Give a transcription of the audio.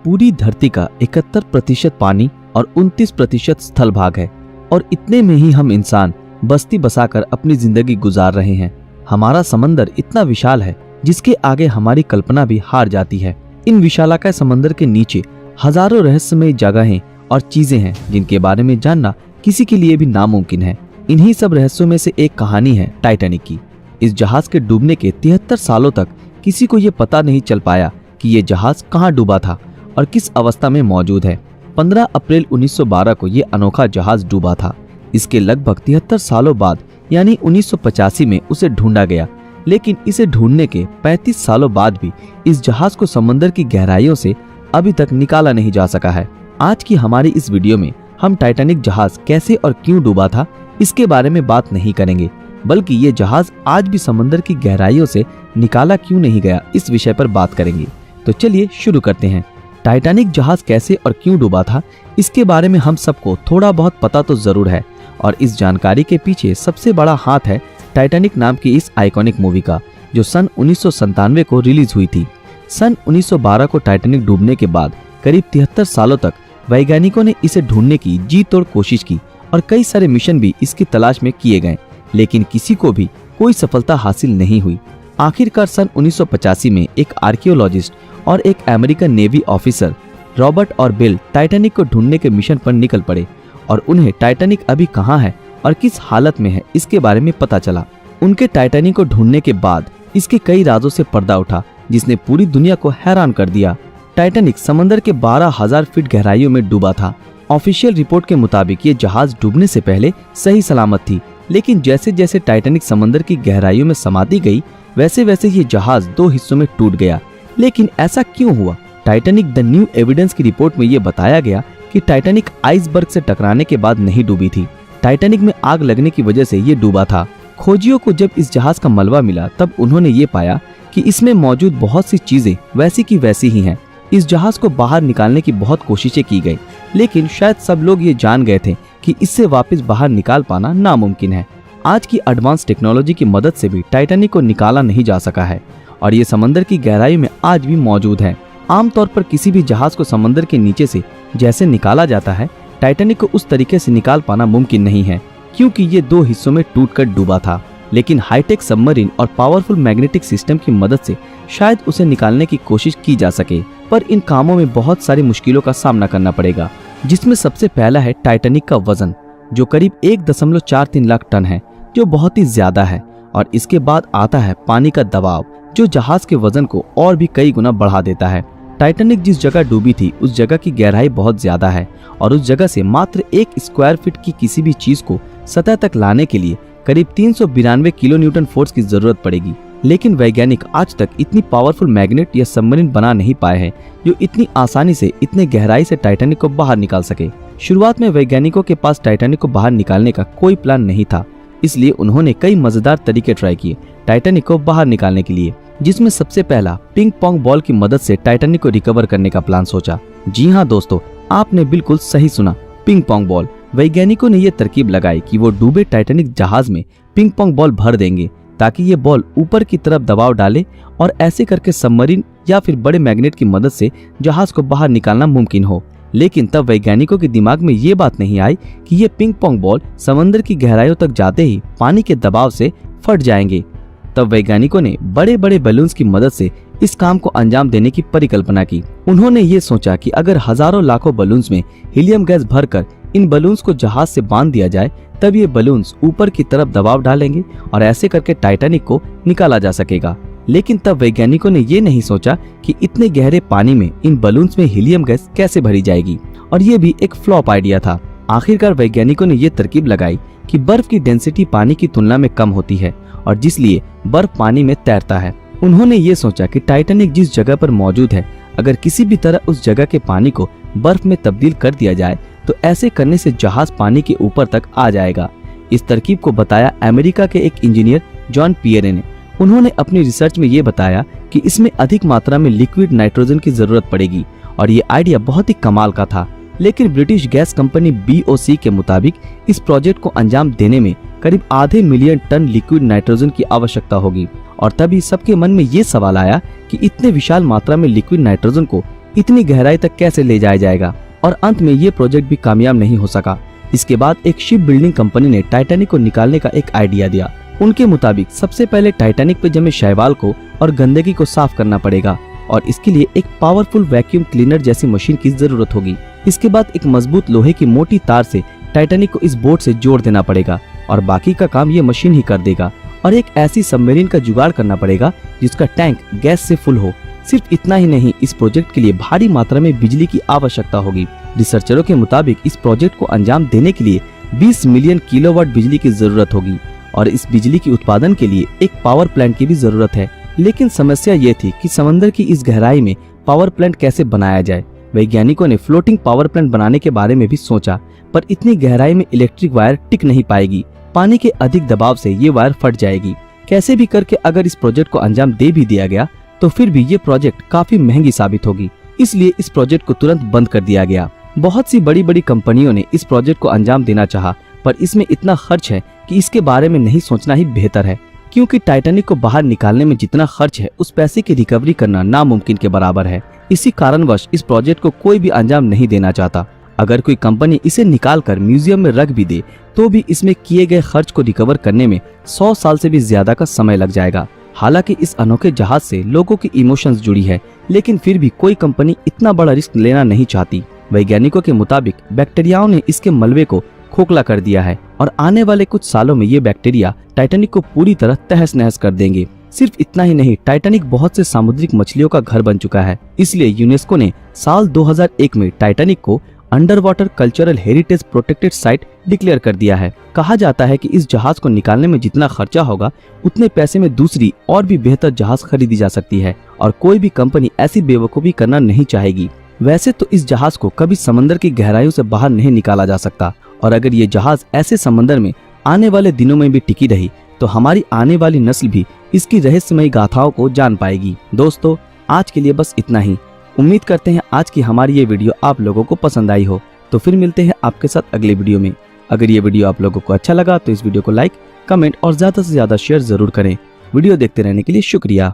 पूरी धरती का 71% पानी और 29% स्थल भाग है और इतने में ही हम इंसान बस्ती बसाकर अपनी जिंदगी गुजार रहे हैं। हमारा समंदर इतना विशाल है जिसके आगे हमारी कल्पना भी हार जाती है। इन विशालाकाय समंदर के नीचे हजारों रहस्यमय जगहें और चीजें हैं जिनके बारे में जानना किसी के लिए भी नामुमकिन है। इन्हीं सब रहस्यों में से एक कहानी है टाइटैनिक की। इस जहाज के डूबने के 73 सालों तक किसी को ये पता नहीं चल पाया कि ये जहाज कहाँ डूबा था और किस अवस्था में मौजूद है। 15 अप्रैल 1912 को ये अनोखा जहाज डूबा था। इसके लगभग 73 सालों बाद यानी 1985 में उसे ढूंढा गया, लेकिन इसे ढूंढने के 35 सालों बाद भी इस जहाज को समंदर की गहराइयों से अभी तक निकाला नहीं जा सका है। आज की हमारी इस वीडियो में हम टाइटैनिक जहाज कैसे और क्यों डूबा था इसके बारे में बात नहीं करेंगे, बल्कि ये जहाज आज भी समंदर की गहराइयों से निकाला क्यों नहीं गया इस विषय पर बात करेंगे। तो चलिए शुरू करते हैं। टाइटैनिक जहाज कैसे और क्यों डूबा था इसके बारे में हम सबको थोड़ा बहुत पता तो जरूर है, और इस जानकारी के पीछे सबसे बड़ा हाथ है टाइटैनिक नाम की इस आइकॉनिक मूवी का, जो सन 1997 को रिलीज हुई थी। सन 1912 को टाइटैनिक डूबने के बाद करीब 73 सालों तक वैज्ञानिकों ने इसे ढूंढने की जी तोड़ कोशिश की और कई सारे मिशन भी इसकी तलाश में किए गए, लेकिन किसी को भी कोई सफलता हासिल नहीं हुई। आखिरकार सन 1985 में एक आर्कियोलॉजिस्ट और एक अमेरिकन नेवी ऑफिसर रॉबर्ट और बिल टाइटैनिक को ढूंढने के मिशन पर निकल पड़े और उन्हें टाइटैनिक अभी कहाँ है और किस हालत में है इसके बारे में पता चला। उनके टाइटैनिक को ढूंढने के बाद इसके कई राजों से पर्दा उठा जिसने पूरी दुनिया को हैरान कर दिया। टाइटैनिक समंदर के 12,000 फीट गहराइयों में डूबा था। ऑफिशियल रिपोर्ट के मुताबिक ये जहाज डूबने से पहले सही सलामत थी, लेकिन जैसे जैसे टाइटैनिक समंदर की गहराइयों में समाती गई वैसे वैसे ये जहाज 2 हिस्सों में टूट गया। लेकिन ऐसा क्यों हुआ? टाइटैनिक द न्यू एविडेंस की रिपोर्ट में ये बताया गया कि टाइटैनिक आइसबर्ग से टकराने के बाद नहीं डूबी थी। टाइटैनिक में आग लगने की वजह से ये डूबा था। खोजियों को जब इस जहाज का मलबा मिला तब उन्होंने ये पाया कि इसमें मौजूद बहुत सी चीजें वैसी की वैसी ही हैं। इस जहाज को बाहर निकालने की बहुत कोशिशें की गई, लेकिन शायद सब लोग ये जान गए थे कि इससे वापस बाहर निकाल पाना नामुमकिन है। आज की एडवांस टेक्नोलॉजी की मदद से भी टाइटैनिक को निकाला नहीं जा सका है और ये समंदर की गहराई में आज भी मौजूद है। आमतौर पर किसी भी जहाज को समंदर के नीचे से जैसे निकाला जाता है, टाइटैनिक को उस तरीके से निकाल पाना मुमकिन नहीं है, क्योंकि ये 2 हिस्सों में टूटकर डूबा था। लेकिन हाईटेक सबमरीन और पावरफुल मैग्नेटिक सिस्टम की मदद से शायद उसे निकालने की कोशिश की जा सके, पर इन कामों में बहुत सारी मुश्किलों का सामना करना पड़ेगा, जिसमें सबसे पहला है टाइटैनिक का वजन, जो करीब 1.43 लाख टन है, जो बहुत ही ज्यादा है। और इसके बाद आता है पानी का दबाव, जो जहाज के वजन को और भी कई गुना बढ़ा देता है। टाइटैनिक जिस जगह डूबी थी उस जगह की गहराई बहुत ज्यादा है और उस जगह से मात्र 1 स्क्वायर फीट की किसी भी चीज को सतह तक लाने के लिए करीब 392 किलो न्यूटन फोर्स की जरूरत पड़ेगी। लेकिन वैज्ञानिक आज तक इतनी पावरफुल मैग्नेट या सबमरीन बना नहीं पाए हैं जो इतनी आसानी से इतने गहराई से टाइटैनिक को बाहर निकाल सके। शुरुआत में वैज्ञानिकों के पास टाइटैनिक को बाहर निकालने का कोई प्लान नहीं था, इसलिए उन्होंने कई मजेदार तरीके ट्राई किए टाइटैनिक को बाहर निकालने के लिए, जिसमें सबसे पहला पिंग पोंग बॉल की मदद से टाइटैनिक को रिकवर करने का प्लान सोचा। जी हाँ दोस्तों, आपने बिल्कुल सही सुना, पिंग पोंग बॉल। वैज्ञानिकों ने यह तरकीब लगाई कि वो डूबे टाइटैनिक जहाज में पिंग पोंग बॉल भर देंगे ताकि ये बॉल ऊपर की तरफ दबाव डाले और ऐसे करके सबमरीन या फिर बड़े मैग्नेट की मदद से जहाज को बाहर निकालना मुमकिन हो। लेकिन तब वैज्ञानिकों के दिमाग में ये बात नहीं आई कि ये पिंग पोंग बॉल समंदर की गहराइयों तक जाते ही पानी के दबाव से फट जाएंगे। तब वैज्ञानिकों ने बड़े बड़े बैलून्स की मदद से इस काम को अंजाम देने की परिकल्पना की। उन्होंने ये सोचा कि अगर हजारों लाखों बलून्स में हीलियम गैस भरकर इन बलून्स को जहाज से बांध दिया जाए तब ये बलून्स ऊपर की तरफ दबाव डालेंगे और ऐसे करके टाइटैनिक को निकाला जा सकेगा। लेकिन तब वैज्ञानिकों ने ये नहीं सोचा कि इतने गहरे पानी में इन बलून्स में हीलियम गैस कैसे भरी जाएगी, और ये भी एक फ्लॉप आइडिया था। आखिरकार वैज्ञानिकों ने ये तरकीब लगाई कि बर्फ की डेंसिटी पानी की तुलना में कम होती है और जिसलिए बर्फ पानी में तैरता है। उन्होंने ये सोचा कि टाइटैनिक जिस जगह पर मौजूद है, अगर किसी भी तरह उस जगह के पानी को बर्फ में तब्दील कर दिया जाए तो ऐसे करने से जहाज पानी के ऊपर तक आ जाएगा। इस तरकीब को बताया अमेरिका के एक इंजीनियर जॉन पियरे ने। उन्होंने अपनी रिसर्च में ये बताया कि इसमें अधिक मात्रा में लिक्विड नाइट्रोजन की जरूरत पड़ेगी और ये आइडिया बहुत ही कमाल का था। लेकिन ब्रिटिश गैस कंपनी BOC के मुताबिक इस प्रोजेक्ट को अंजाम देने में करीब आधे मिलियन टन लिक्विड नाइट्रोजन की आवश्यकता होगी और तभी सबके मन में ये सवाल आया कि इतने विशाल मात्रा में लिक्विड नाइट्रोजन को इतनी गहराई तक कैसे ले जाया जाएगा। और अंत में ये प्रोजेक्ट भी कामयाब नहीं हो सका। इसके बाद एक शिप बिल्डिंग कंपनी ने टाइटैनिक को निकालने का एक आइडिया दिया। उनके मुताबिक सबसे पहले टाइटैनिक पे जमे शैवाल को और गंदगी को साफ करना पड़ेगा और इसके लिए एक पावरफुल वैक्यूम क्लीनर जैसी मशीन की जरूरत होगी। इसके बाद एक मजबूत लोहे की मोटी तार से टाइटैनिक को इस बोट से जोड़ देना पड़ेगा और बाकी का काम ये मशीन ही कर देगा। और एक ऐसी सबमरीन का जुगाड़ करना पड़ेगा जिसका टैंक गैस से फुल हो। सिर्फ इतना ही नहीं, इस प्रोजेक्ट के लिए भारी मात्रा में बिजली की आवश्यकता होगी। रिसर्चरों के मुताबिक इस प्रोजेक्ट को अंजाम देने के लिए 20 मिलियन किलोवाट बिजली की जरूरत होगी और इस बिजली की उत्पादन के लिए एक पावर प्लांट की भी जरूरत है। लेकिन समस्या ये थी कि समंदर की इस गहराई में पावर प्लांट कैसे बनाया जाए। वैज्ञानिकों ने फ्लोटिंग पावर प्लांट बनाने के बारे में भी सोचा, पर इतनी गहराई में इलेक्ट्रिक वायर टिक नहीं पाएगी। पानी के अधिक दबाव से ये वायर फट जाएगी। कैसे भी करके अगर इस प्रोजेक्ट को अंजाम दे भी दिया गया तो फिर भी ये प्रोजेक्ट काफी महंगी साबित होगी। इसलिए इस प्रोजेक्ट को तुरंत बंद कर दिया गया। बहुत सी बड़ी बड़ी कंपनियों ने इस प्रोजेक्ट को अंजाम देना चाहा, पर इसमें इतना खर्च है कि इसके बारे में नहीं सोचना ही बेहतर है, क्योंकि टाइटैनिक को बाहर निकालने में जितना खर्च है उस पैसे की रिकवरी करना नामुमकिन के बराबर है। इसी कारणवश इस प्रोजेक्ट को कोई भी अंजाम नहीं देना चाहता। अगर कोई कंपनी इसे निकाल कर म्यूजियम में रख भी दे तो भी इसमें किए गए खर्च को रिकवर करने में 100 साल से भी ज्यादा का समय लग जाएगा। हालांकि इस अनोखे जहाज से लोगों की इमोशंस जुड़ी है, लेकिन फिर भी कोई कंपनी इतना बड़ा रिस्क लेना नहीं चाहती। वैज्ञानिकों के मुताबिक बैक्टीरियाओं ने इसके मलबे को खोखला कर दिया है और आने वाले कुछ सालों में ये बैक्टीरिया टाइटैनिक को पूरी तरह तहस नहस कर देंगे। सिर्फ इतना ही नहीं, टाइटैनिक बहुत से सामुद्रिक मछलियों का घर बन चुका है। इसलिए यूनेस्को ने साल 2001 में टाइटैनिक को under water cultural heritage protected site declare कर दिया है। कहा जाता है कि इस जहाज को निकालने में जितना खर्चा होगा उतने पैसे में दूसरी और भी बेहतर जहाज खरीदी जा सकती है और कोई भी कंपनी ऐसी बेवकूफी करना नहीं चाहेगी। वैसे तो इस जहाज को कभी समंदर की गहराइयों से बाहर नहीं निकाला जा सकता और अगर ये जहाज ऐसे समंदर में आने वाले दिनों में भी टिकी रही तो हमारी आने वाली नस्ल भी इसकी रहस्यमयी गाथाओं को जान पाएगी। दोस्तों, आज के लिए बस इतना ही। उम्मीद करते हैं आज की हमारी ये वीडियो आप लोगों को पसंद आई हो। तो फिर मिलते हैं आपके साथ अगले वीडियो में। अगर ये वीडियो आप लोगों को अच्छा लगा तो इस वीडियो को लाइक, कमेंट और ज्यादा से ज्यादा शेयर जरूर करें। वीडियो देखते रहने के लिए शुक्रिया।